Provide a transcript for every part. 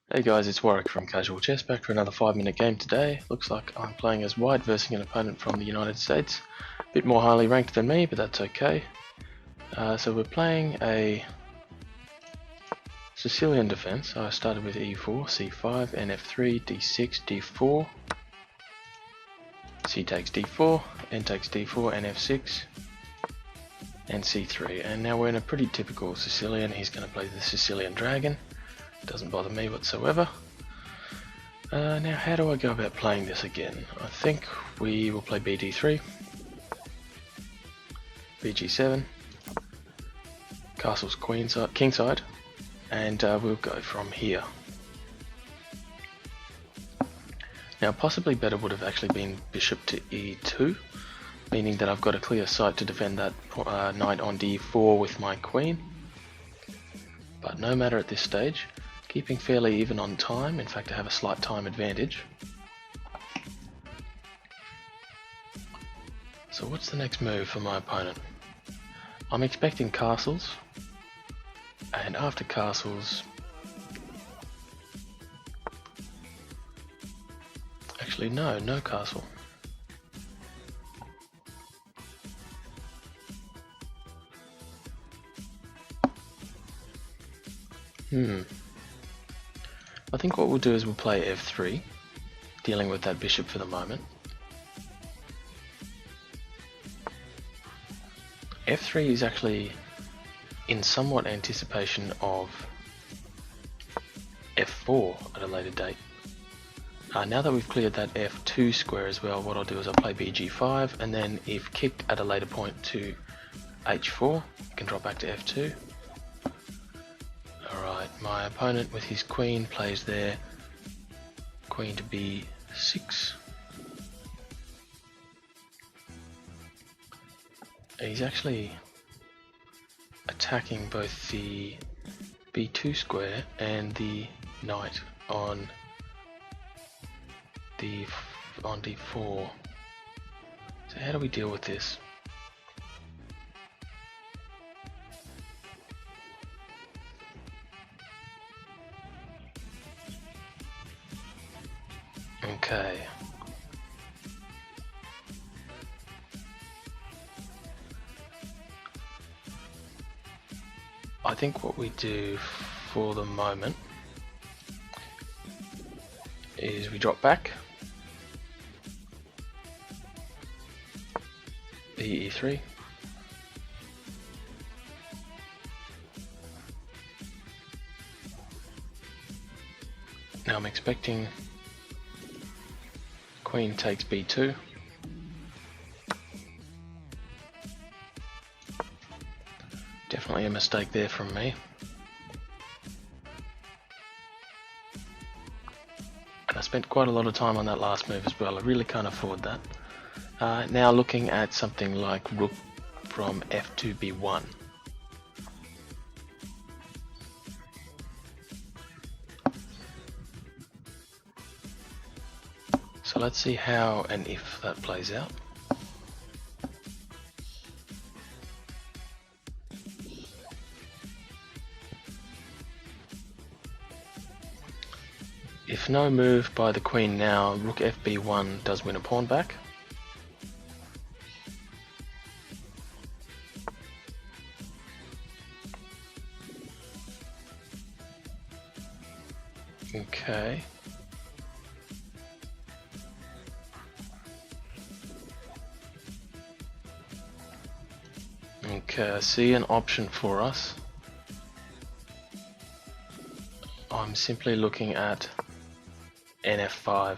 Hey guys, it's Warwick from Casual Chess, back for another 5-minute game today. Looks like I'm playing as White versus an opponent from the United States. A bit more highly ranked than me, but that's okay. So we're playing a Sicilian defense. I started with e4, c5, nf3, d6, d4. C takes d4, n takes d4, nf6, and c3. And now we're in a pretty typical Sicilian. He's going to play the Sicilian Dragon. Doesn't bother me whatsoever. Now how do I go about playing this again? I think we will play bd3, bg7, castle's kingside, and we'll go from here. Now possibly better would have actually been bishop to e2, meaning that I've got a clear sight to defend that knight on d4 with my queen. But no matter at this stage. Keeping fairly even on time, in fact I have a slight time advantage. So what's the next move for my opponent? I'm expecting castles, and after castles... Actually no castle. I think what we'll do is we'll play f3, dealing with that bishop for the moment. f3 is actually in somewhat anticipation of f4 at a later date. Now that we've cleared that f2 square as well, what I'll do is I'll play bg5, and then if kicked at a later point to h4, I can drop back to f2. Alright, my opponent with his queen plays there, queen to b6. He's actually attacking both the b2 square and the knight on d4. So how do we deal with this? Okay. I think what we do for the moment is we drop back, e3, now I'm expecting queen takes b2, definitely a mistake there from me. And I spent quite a lot of time on that last move as well, I really can't afford that. Now looking at something like rook from f2 b1. So let's see how and if that plays out. If no move by the queen now, rook fb1 does win a pawn back. Okay. Okay, I see an option for us. I'm simply looking at nf5,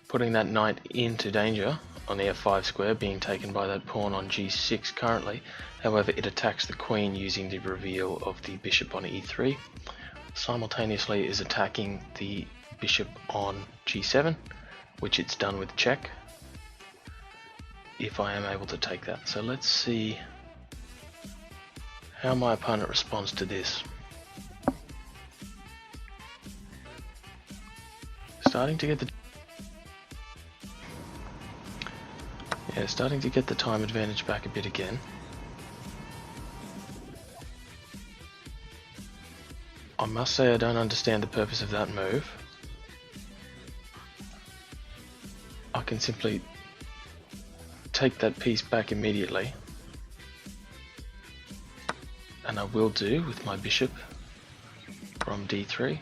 putting that knight into danger on the f5 square, being taken by that pawn on g6 currently. However, it attacks the queen using the reveal of the bishop on e3. Simultaneously is attacking the bishop on g7, which it's done with check, if I am able to take that. So let's see how my opponent responds to this. Starting to get the time advantage back a bit again. must say I don't understand the purpose of that move. I can simply take that piece back immediately, and I will do with my bishop from d3.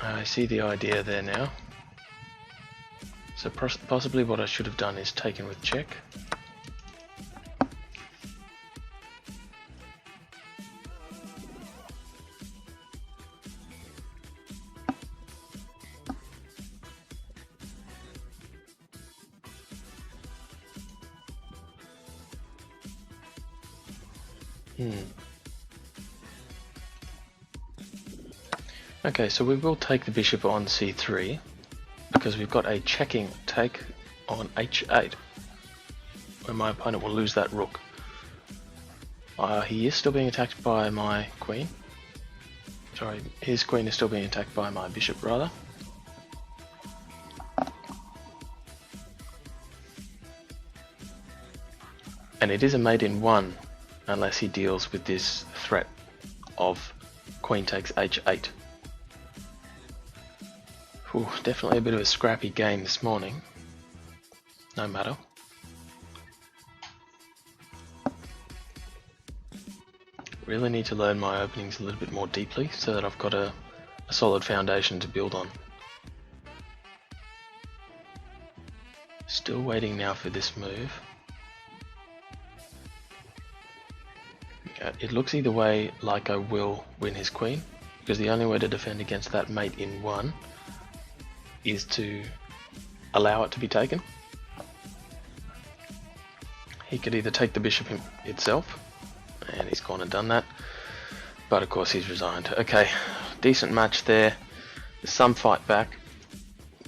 I see the idea there now. So possibly what I should have done is taken with check. Okay, so we will take the bishop on c3 because we've got a checking take on h8 where my opponent will lose that rook. He is still being attacked by my queen. Sorry, his queen is still being attacked by my bishop rather. And it is a mate in 1 unless he deals with this threat of queen takes h8. Ooh, definitely a bit of a scrappy game this morning. No matter. Really need to learn my openings a little bit more deeply so that I've got a solid foundation to build on. Still waiting now for this move. It looks either way like I will win his queen, because the only way to defend against that mate in 1 is to allow it to be taken. He could either take the bishop itself, and he's gone and done that, but of course he's resigned. Okay, decent match there. There's some fight back,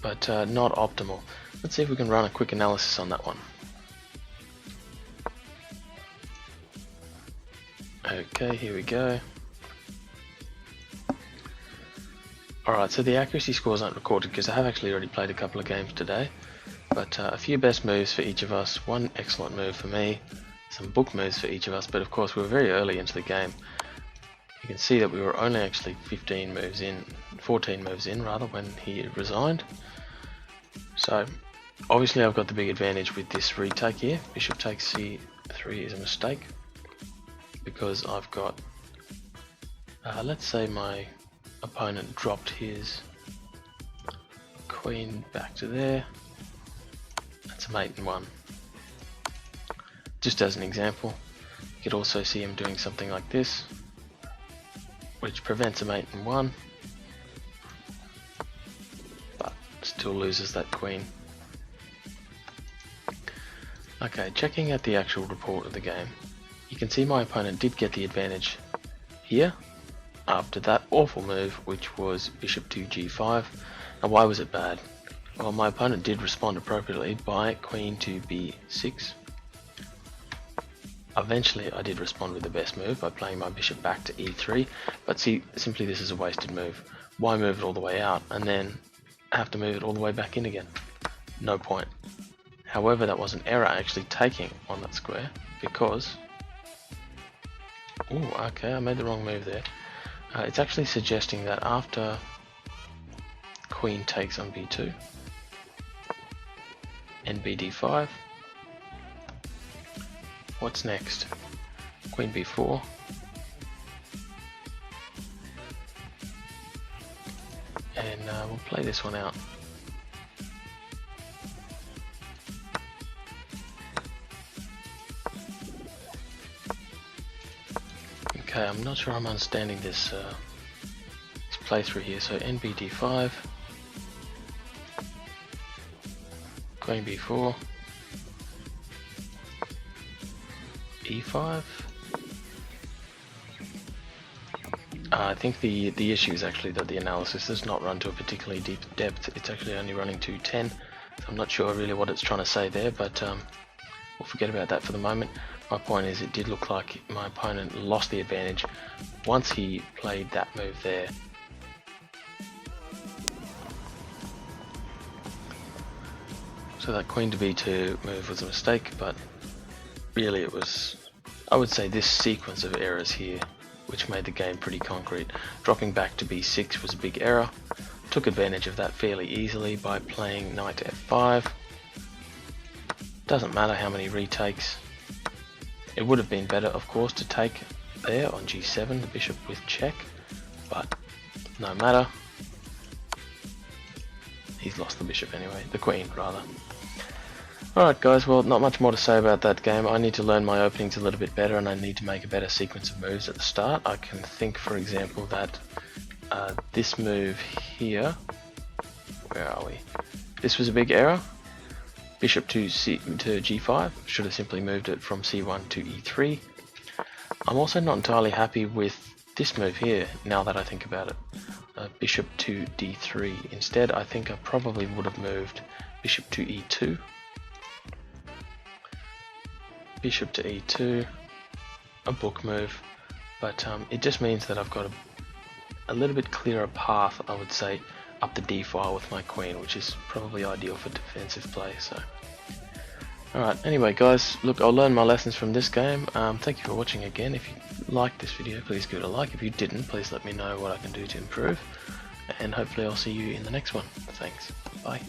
but not optimal. Let's see if we can run a quick analysis on that one. Okay, here we go. Alright, so the accuracy scores aren't recorded because I have actually already played a couple of games today, but a few best moves for each of us, one excellent move for me, some book moves for each of us, but of course we were very early into the game. You can see that we were only actually 14 moves in rather, when he resigned. So obviously I've got the big advantage with this retake here. Bishop takes c3 is a mistake because I've got, let's say my opponent dropped his queen back to there. That's a mate in 1. Just as an example, you could also see him doing something like this, which prevents a mate in 1, but still loses that queen. Okay, checking out the actual report of the game, you can see my opponent did get the advantage here after that awful move, which was bishop to g5. Now why was it bad? Well, my opponent did respond appropriately by queen to b6. Eventually I did respond with the best move by playing my bishop back to e3, but see, simply this is a wasted move. Why move it all the way out and then have to move it all the way back in again? No point. However, that was an error actually taking on that square, because ooh, okay, I made the wrong move there. It's actually suggesting that after queen takes on b2 and bd5, what's next? Queen b4, and we'll play this one out. Okay, I'm not sure I'm understanding this playthrough here. So nbd5, queen b4, e5. I think the issue is actually that the analysis does not run to a particularly deep depth. It's actually only running to 10. So I'm not sure really what it's trying to say there, but we'll forget about that for the moment. My point is, it did look like my opponent lost the advantage once he played that move there. So that queen to b2 move was a mistake, but really it was, I would say, this sequence of errors here which made the game pretty concrete. Dropping back to b6 was a big error. Took advantage of that fairly easily by playing knight to f5. Doesn't matter how many retakes. It would have been better, of course, to take there on g7, the bishop with check, but no matter. He's lost the bishop anyway, the queen rather. Alright guys, well, not much more to say about that game. I need to learn my openings a little bit better, and I need to make a better sequence of moves at the start. I can think, for example, that this move here, where are we? This was a big error. Bishop to g5, should have simply moved it from c1 to e3. I'm also not entirely happy with this move here, now that I think about it. Bishop to d3. Instead, I think I probably would have moved bishop to e2. Bishop to e2, a book move, but it just means that I've got a little bit clearer path, I would say, up the d file with my queen, which is probably ideal for defensive play. So, alright, anyway guys, look, I'll learn my lessons from this game. Thank you for watching again. If you liked this video, please give it a like. If you didn't, please let me know what I can do to improve, and hopefully I'll see you in the next one. Thanks, bye.